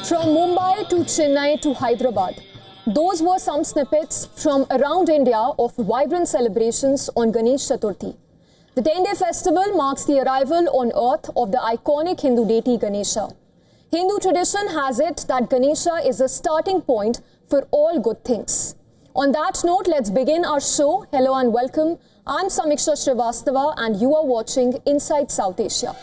From Mumbai to Chennai to Hyderabad, those were some snippets from around India of vibrant celebrations on Ganesh Chaturthi. The 10-day festival marks the arrival on earth of the iconic Hindu deity Ganesha. Hindu tradition has it that Ganesha is a starting point for all good things. On that note, let's begin our show. Hello and welcome. I'm Samiksha Srivastava and you are watching Inside South Asia.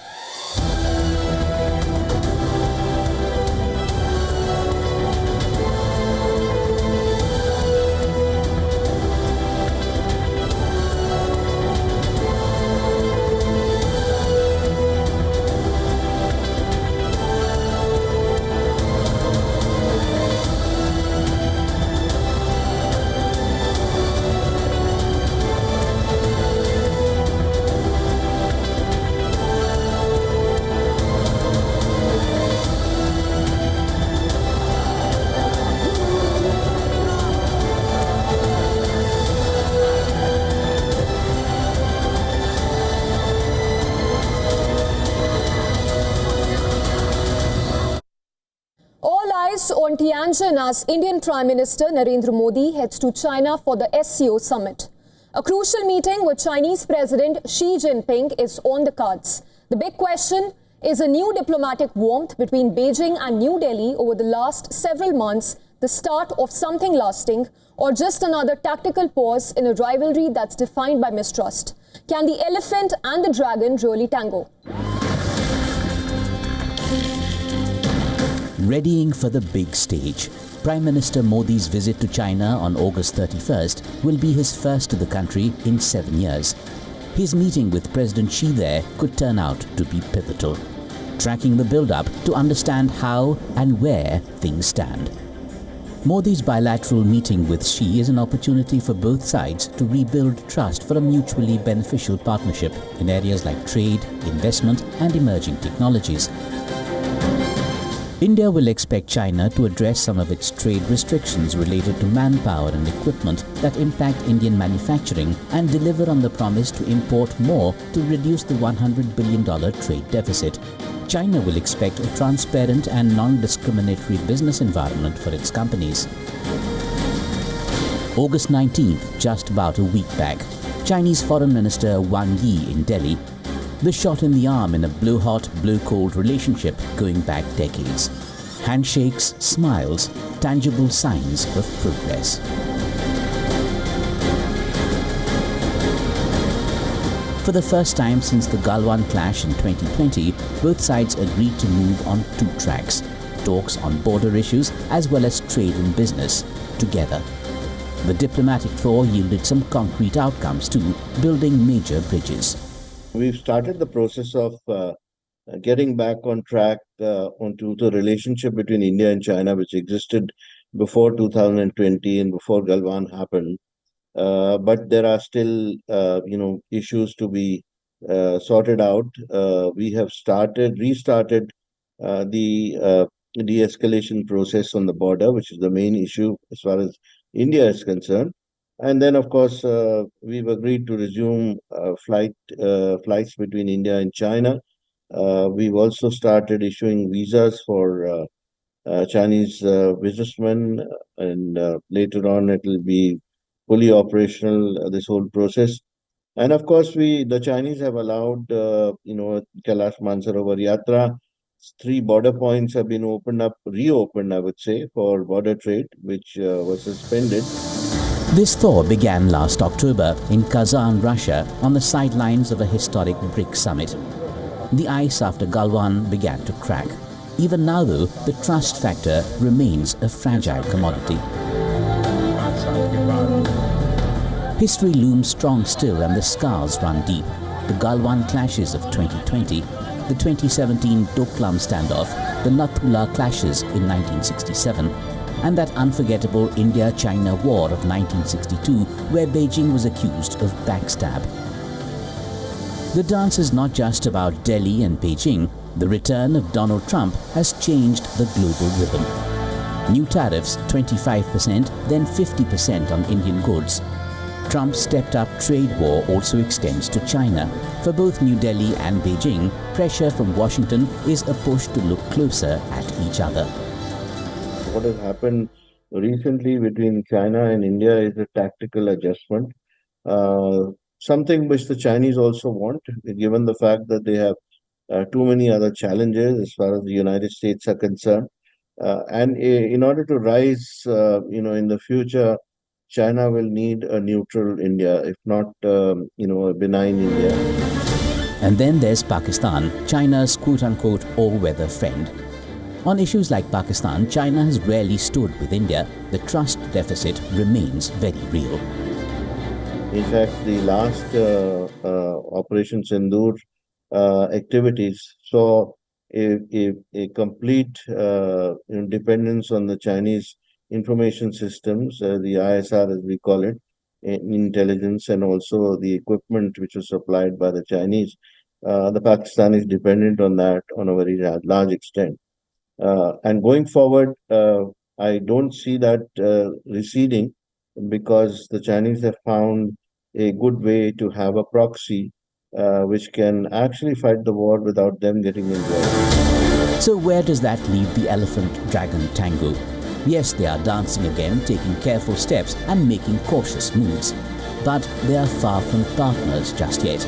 On Tianjin as Indian Prime Minister Narendra Modi heads to China for the SCO summit. A crucial meeting with Chinese President Xi Jinping is on the cards. The big question is a new diplomatic warmth between Beijing and New Delhi over the last several months, the start of something lasting, or just another tactical pause in a rivalry that's defined by mistrust. Can the elephant and the dragon really tango? Readying for the big stage, Prime Minister Modi's visit to China on August 31st will be his first to the country in 7 years. His meeting with President Xi there could turn out to be pivotal, tracking the build-up to understand how and where things stand. Modi's bilateral meeting with Xi is an opportunity for both sides to rebuild trust for a mutually beneficial partnership in areas like trade, investment and emerging technologies. India will expect China to address some of its trade restrictions related to manpower and equipment that impact Indian manufacturing and deliver on the promise to import more to reduce the $100 billion trade deficit. China will expect a transparent and non-discriminatory business environment for its companies. August 19th, just about a week back, Chinese Foreign Minister Wang Yi in Delhi. The shot in the arm in a blue-hot, blue-cold relationship going back decades. Handshakes, smiles, tangible signs of progress. For the first time since the Galwan clash in 2020, both sides agreed to move on two tracks, talks on border issues as well as trade and business, together. The diplomatic thaw yielded some concrete outcomes too, building major bridges. We've started the process of getting back on track onto the relationship between India and China, which existed before 2020 and before Galwan happened. But there are still, issues to be sorted out. We have restarted the de-escalation process on the border, which is the main issue as far as India is concerned. And then, of course, we've agreed to resume flights between India and China. We've also started issuing visas for Chinese businessmen, and later on it will be fully operational, this whole process. And of course, the Chinese have allowed, Kailash Mansarovar Yatra. 3 border points have been reopened, I would say, for border trade, which was suspended. This thaw began last October in Kazan, Russia, on the sidelines of a historic BRICS summit. The ice after Galwan began to crack. Even now, though, the trust factor remains a fragile commodity. History looms strong still and the scars run deep. The Galwan clashes of 2020, the 2017 Doklam standoff, the Nathula clashes in 1967, and that unforgettable India-China War of 1962, where Beijing was accused of backstab. The dance is not just about Delhi and Beijing. The return of Donald Trump has changed the global rhythm. New tariffs, 25%, then 50% on Indian goods. Trump's stepped-up trade war also extends to China. For both New Delhi and Beijing, pressure from Washington is a push to look closer at each other. What has happened recently between China and India is a tactical adjustment, something which the Chinese also want, given the fact that they have too many other challenges as far as the United States are concerned. And in order to rise, in the future, China will need a neutral India, if not, a benign India. And then there's Pakistan, China's quote-unquote all-weather friend. On issues like Pakistan, China has rarely stood with India. The trust deficit remains very real. In fact, the last Operation Sindoor activities saw a complete dependence on the Chinese information systems, the ISR as we call it, intelligence, and also the equipment which was supplied by the Chinese. The Pakistan is dependent on that on a very large extent. And going forward, I don't see that receding, because the Chinese have found a good way to have a proxy which can actually fight the war without them getting involved. So where does that leave the elephant-dragon tango? Yes, they are dancing again, taking careful steps and making cautious moves. But they are far from partners just yet.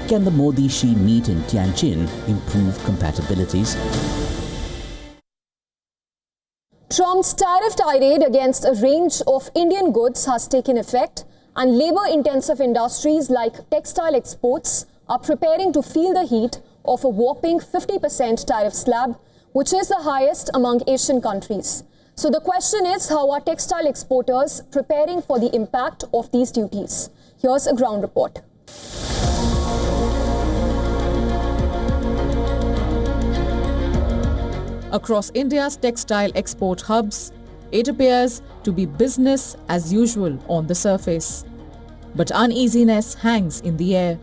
Can the Modi-Xi meet in Tianjin improve compatibilities? Trump's tariff tirade against a range of Indian goods has taken effect, and labor-intensive industries like textile exports are preparing to feel the heat of a whopping 50% tariff slab, which is the highest among Asian countries. So the question is, how are textile exporters preparing for the impact of these duties? Here's a ground report. Across India's textile export hubs, it appears to be business as usual on the surface. But uneasiness hangs in the air.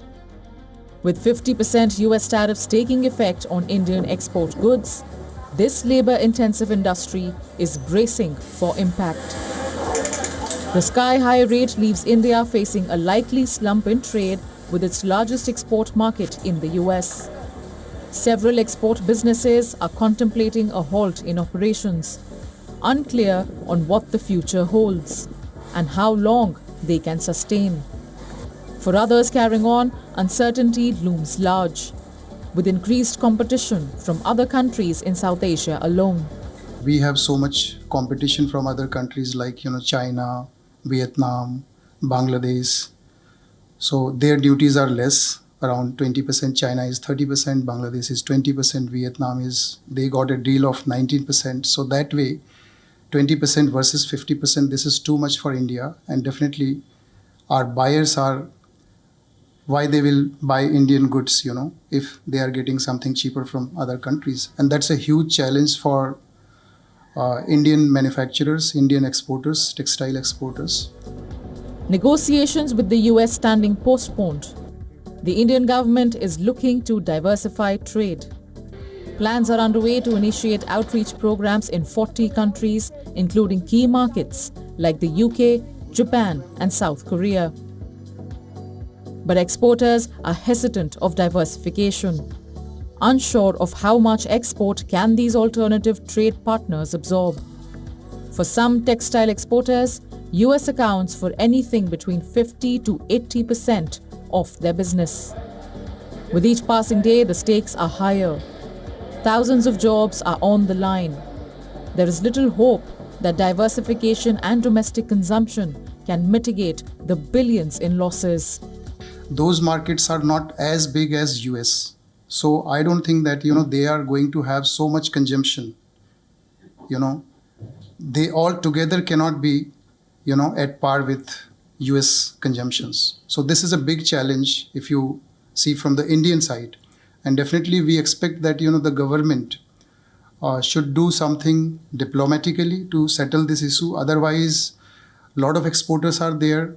With 50% US tariffs taking effect on Indian export goods, this labor-intensive industry is bracing for impact. The sky-high rate leaves India facing a likely slump in trade with its largest export market in the US. Several export businesses are contemplating a halt in operations, unclear on what the future holds and how long they can sustain. For others carrying on, uncertainty looms large, with increased competition from other countries in South Asia alone. We have so much competition from other countries like China, Vietnam, Bangladesh. So their duties are less, around 20%. China is 30%, Bangladesh is 20%, Vietnam they got a deal of 19%. So that way, 20% versus 50%, this is too much for India. And definitely our buyers are, why they will buy Indian goods, if they are getting something cheaper from other countries. And that's a huge challenge for Indian manufacturers, Indian exporters, textile exporters. Negotiations with the US standing postponed. The Indian government is looking to diversify trade. Plans are underway to initiate outreach programs in 40 countries, including key markets like the UK, Japan, and South Korea. But exporters are hesitant of diversification, unsure of how much export can these alternative trade partners absorb. For some textile exporters, US accounts for anything between 50 to 80% of their business. With each passing day, the stakes are higher. Thousands of jobs are on the line. There is little hope that diversification and domestic consumption can mitigate the billions in losses. Those markets are not as big as US. So I don't think that, they are going to have so much consumption. They all together cannot be, at par with US consumptions. So this is a big challenge if you see from the Indian side. And definitely we expect that, the government should do something diplomatically to settle this issue. Otherwise, a lot of exporters are there,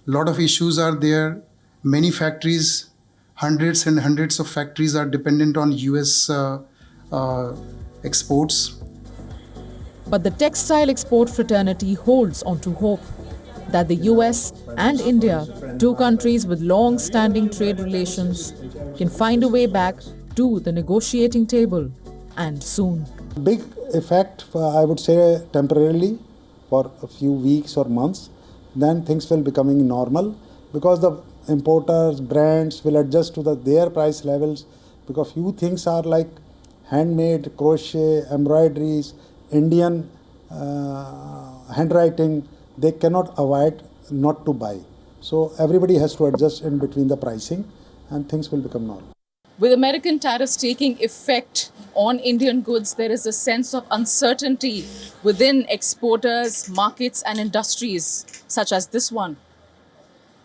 a lot of issues are there. Many factories, hundreds and hundreds of factories are dependent on US exports. But the textile export fraternity holds on to hope that the US and India, two countries with long-standing trade relations, can find a way back to the negotiating table, and soon. Big effect, I would say temporarily, for a few weeks or months, then things will becoming normal because the importers, brands will adjust to their price levels, because few things are like handmade, crochet, embroideries, Indian handwriting, they cannot avoid not to buy. So everybody has to adjust in between the pricing and things will become normal. With American tariffs taking effect on Indian goods, there is a sense of uncertainty within exporters, markets and industries such as this one.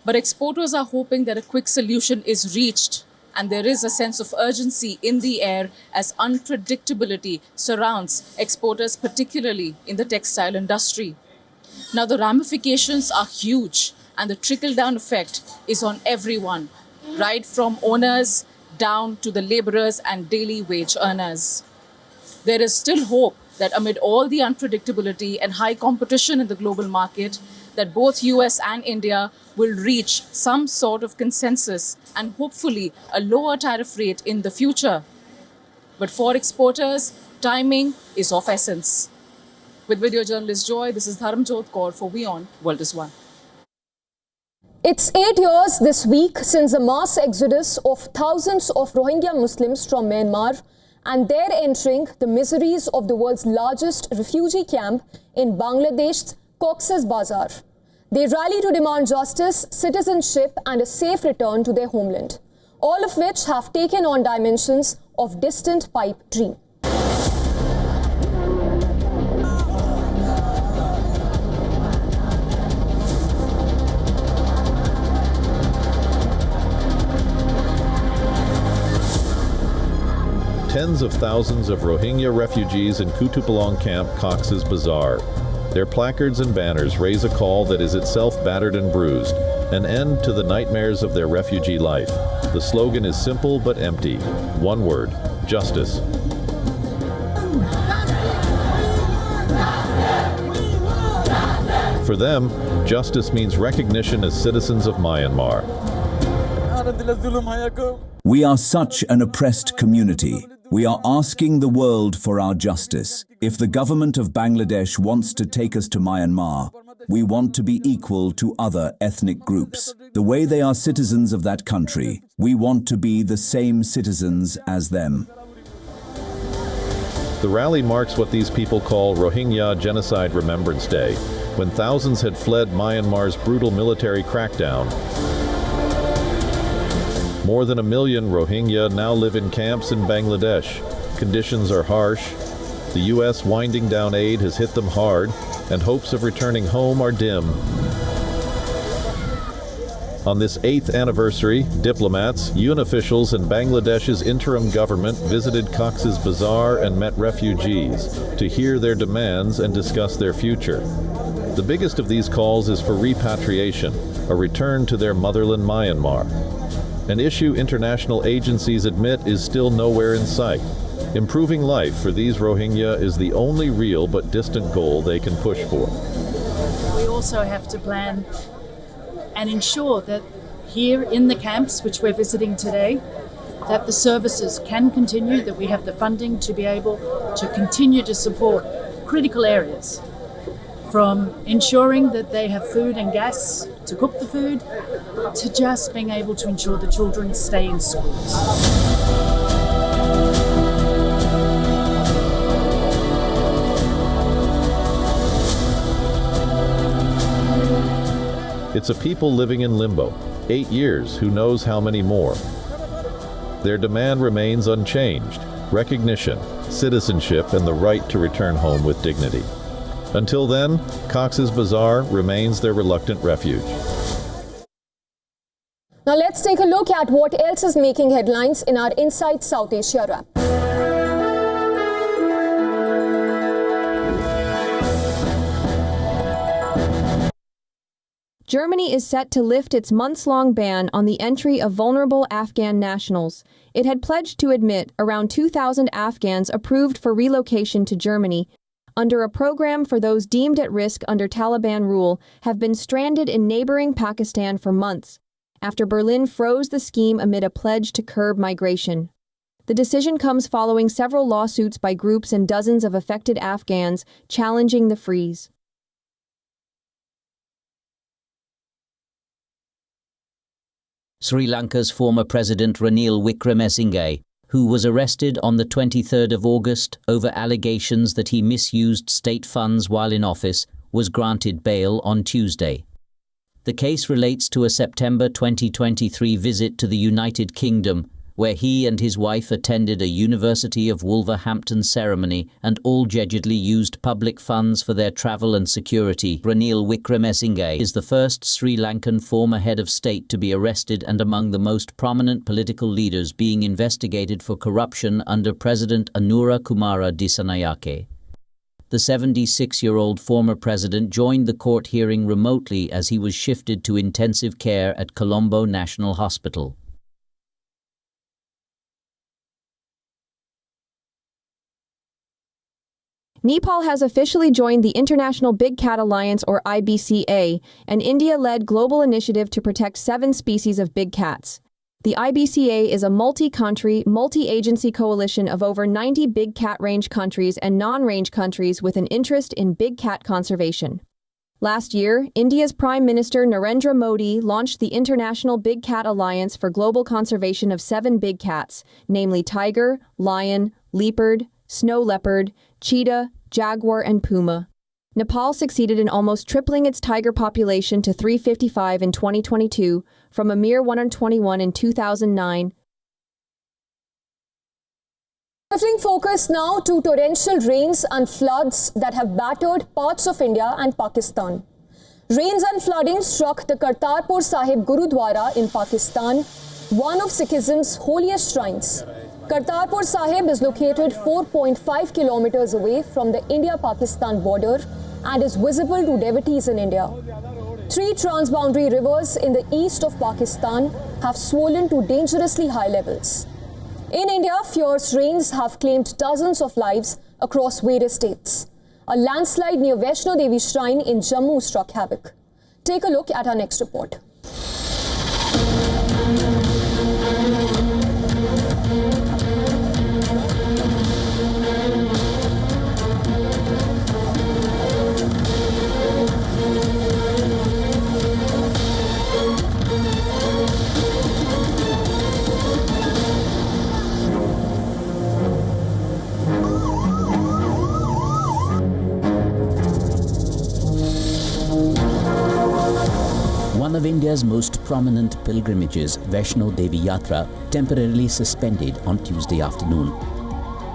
But exporters are hoping that a quick solution is reached, and there is a sense of urgency in the air as unpredictability surrounds exporters, particularly in the textile industry. Now, the ramifications are huge, and the trickle-down effect is on everyone, right from owners down to the laborers and daily wage earners. There is still hope that amid all the unpredictability and high competition in the global market, that both US and India will reach some sort of consensus and hopefully a lower tariff rate in the future. But for exporters, timing is of essence. With video journalist Joy, this is Dharamjot Kaur for WION World is One. It's 8 years this week since the mass exodus of thousands of Rohingya Muslims from Myanmar, and they're entering the miseries of the world's largest refugee camp in Bangladesh's Cox's Bazar. They rally to demand justice, citizenship and a safe return to their homeland, all of which have taken on dimensions of distant pipe dream. Tens of thousands of Rohingya refugees in Kutupalong Camp, Cox's Bazar. Their placards and banners raise a call that is itself battered and bruised, an end to the nightmares of their refugee life. The slogan is simple but empty. One word: justice. For them, justice means recognition as citizens of Myanmar. We are such an oppressed community. We are asking the world for our justice. If the government of Bangladesh wants to take us to Myanmar, we want to be equal to other ethnic groups. The way they are citizens of that country, we want to be the same citizens as them. The rally marks what these people call Rohingya Genocide Remembrance Day, when thousands had fled Myanmar's brutal military crackdown. More than 1 million Rohingya now live in camps in Bangladesh. Conditions are harsh. The U.S. winding down aid has hit them hard, and hopes of returning home are dim. On this 8th anniversary, diplomats, UN officials, and Bangladesh's interim government visited Cox's Bazar and met refugees to hear their demands and discuss their future. The biggest of these calls is for repatriation, a return to their motherland Myanmar. An issue international agencies admit is still nowhere in sight. Improving life for these Rohingya is the only real but distant goal they can push for. We also have to plan and ensure that here in the camps, which we're visiting today, that the services can continue, that we have the funding to be able to continue to support critical areas, from ensuring that they have food and gas to cook the food, to just being able to ensure the children stay in schools. It's a people living in limbo. 8 years, who knows how many more. Their demand remains unchanged: recognition, citizenship, and the right to return home with dignity. Until then, Cox's Bazar remains their reluctant refuge. Now let's take a look at what else is making headlines in our Inside South Asia wrap. Germany is set to lift its months-long ban on the entry of vulnerable Afghan nationals. It had pledged to admit around 2,000 Afghans approved for relocation to Germany under a program for those deemed at risk under Taliban rule have been stranded in neighboring Pakistan for months, after Berlin froze the scheme amid a pledge to curb migration. The decision comes following several lawsuits by groups and dozens of affected Afghans challenging the freeze. Sri Lanka's former President Ranil Wickremesinghe, who was arrested on the 23rd of August over allegations that he misused state funds while in office, was granted bail on Tuesday. The case relates to a September 2023 visit to the United Kingdom, where he and his wife attended a University of Wolverhampton ceremony and allegedly used public funds for their travel and security. Ranil Wickremesinghe is the first Sri Lankan former head of state to be arrested and among the most prominent political leaders being investigated for corruption under President Anura Kumara Dissanayake. The 76-year-old former president joined the court hearing remotely as he was shifted to intensive care at Colombo National Hospital. Nepal has officially joined the International Big Cat Alliance, or IBCA, an India-led global initiative to protect 7 species of big cats. The IBCA is a multi-country, multi-agency coalition of over 90 big cat range countries and non-range countries with an interest in big cat conservation. Last year, India's Prime Minister Narendra Modi launched the International Big Cat Alliance for global conservation of 7 big cats, namely tiger, lion, leopard, snow leopard, cheetah, jaguar, and puma. Nepal succeeded in almost tripling its tiger population to 355 in 2022 from a mere 121 in 2009. Shifting focus now to torrential rains and floods that have battered parts of India and Pakistan. Rains and flooding struck the Kartarpur Sahib Gurudwara in Pakistan, one of Sikhism's holiest shrines. Kartarpur Sahib is located 4.5 kilometers away from the India-Pakistan border and is visible to devotees in India. 3 transboundary rivers in the east of Pakistan have swollen to dangerously high levels. In India, fierce rains have claimed dozens of lives across various states. A landslide near Vaishno Devi shrine in Jammu struck havoc. Take a look at our next report. One of India's most prominent pilgrimages, Vaishno Devi Yatra, temporarily suspended on Tuesday afternoon.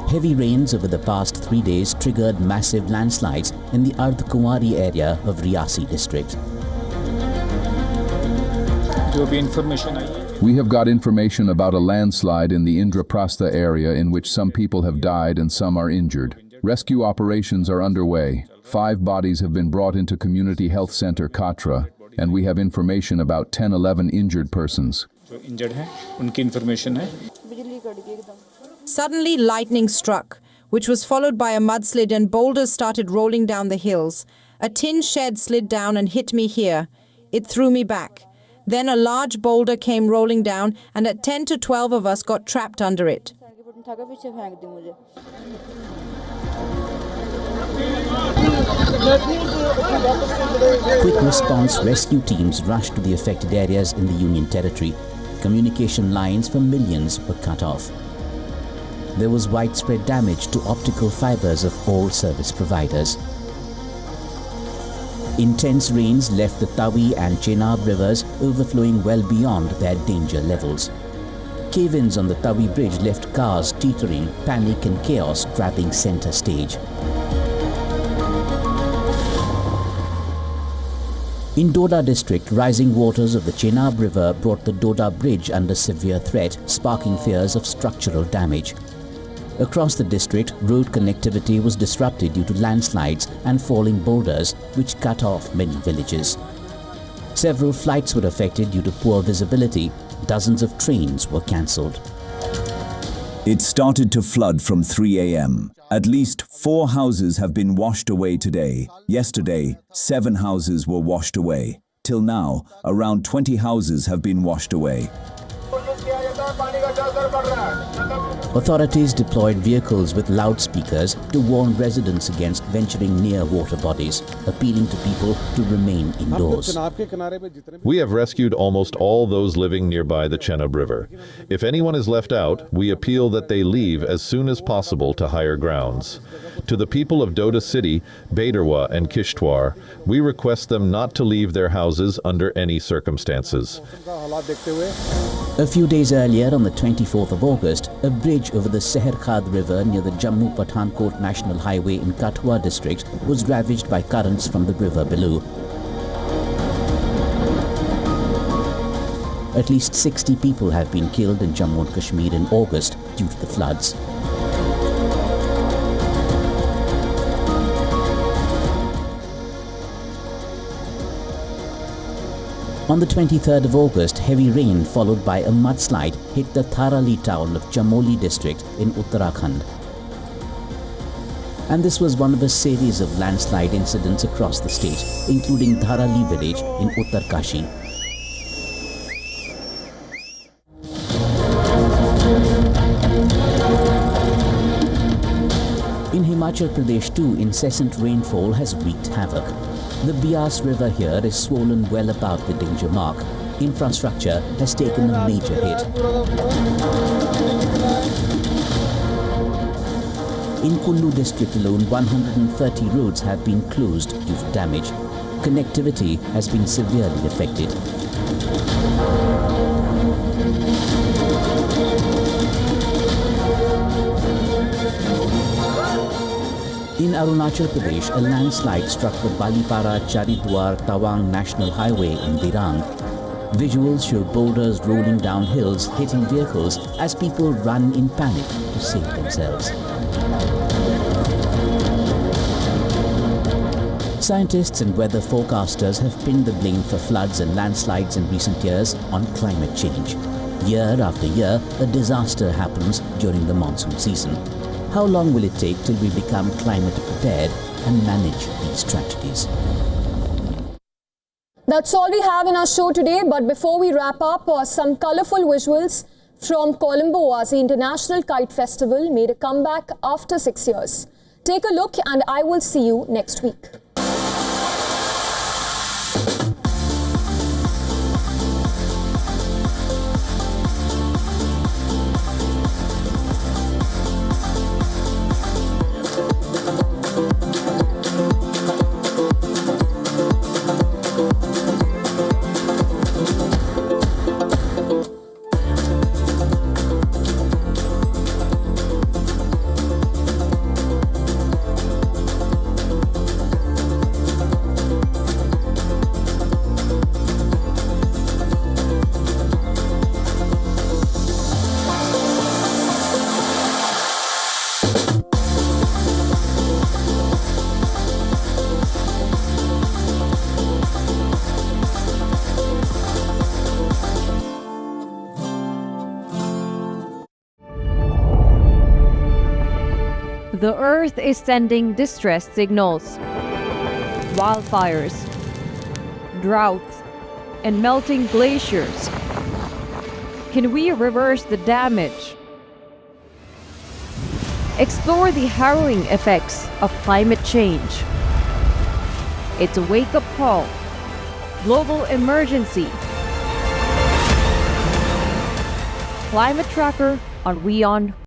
Heavy rains over the past 3 days triggered massive landslides in the Ardh-Kuwari area of Riyasi district. We have got information about a landslide in the Indraprastha area in which some people have died and some are injured. Rescue operations are underway. 5 bodies have been brought into Community Health Center Katra, and we have information about 10-11 injured persons. Suddenly, lightning struck, which was followed by a mudslide and boulders started rolling down the hills. A tin shed slid down and hit me here. It threw me back. Then a large boulder came rolling down, and at 10 to 12 of us got trapped under it. Quick response rescue teams rushed to the affected areas in the Union Territory. Communication lines for millions were cut off. There was widespread damage to optical fibers of all service providers. Intense rains left the Tawi and Chenab rivers overflowing well beyond their danger levels. Cave-ins on the Tawi bridge left cars teetering, panic and chaos grabbing center stage. In Doda district, rising waters of the Chenab River brought the Doda Bridge under severe threat, sparking fears of structural damage. Across the district, road connectivity was disrupted due to landslides and falling boulders, which cut off many villages. Several flights were affected due to poor visibility. Dozens of trains were cancelled. It started to flood from 3 a.m. At least 4 houses have been washed away today. Yesterday, 7 houses were washed away. Till now, around 20 houses have been washed away. Authorities deployed vehicles with loudspeakers to warn residents against venturing near water bodies, appealing to people to remain indoors. We have rescued almost all those living nearby the Chenab River. If anyone is left out, we appeal that they leave as soon as possible to higher grounds. To the people of Doda City, Baidarwa and Kishtwar, we request them not to leave their houses under any circumstances. A few days earlier, on the 24th of August, a bridge over the Seherkhad River near the Jammu-Pathankot National Highway in Kathua district was ravaged by currents from the river below. At least 60 people have been killed in Jammu and Kashmir in August due to the floods. On the 23rd of August, heavy rain followed by a mudslide hit the Tharali town of Chamoli district in Uttarakhand. And this was one of a series of landslide incidents across the state, including Tharali village in Uttarkashi. In Himachal Pradesh too, incessant rainfall has wreaked havoc. The Bias River here is swollen well above the danger mark. Infrastructure has taken a major hit. In Kullu district alone, 130 roads have been closed due to damage. Connectivity has been severely affected. In Arunachal Pradesh, a landslide struck the Balipara-Charidwar-Tawang National Highway in Dirang. Visuals show boulders rolling down hills, hitting vehicles as people run in panic to save themselves. Scientists and weather forecasters have pinned the blame for floods and landslides in recent years on climate change. Year after year, a disaster happens during the monsoon season. How long will it take till we become climate prepared and manage these tragedies? That's all we have in our show today, but before we wrap up, some colourful visuals from Colombo as the International Kite Festival made a comeback after 6 years. Take a look and I will see you next week. The Earth is sending distress signals. Wildfires, droughts, and melting glaciers. Can we reverse the damage? Explore the harrowing effects of climate change. It's a wake-up call. Global emergency. Climate Tracker on WION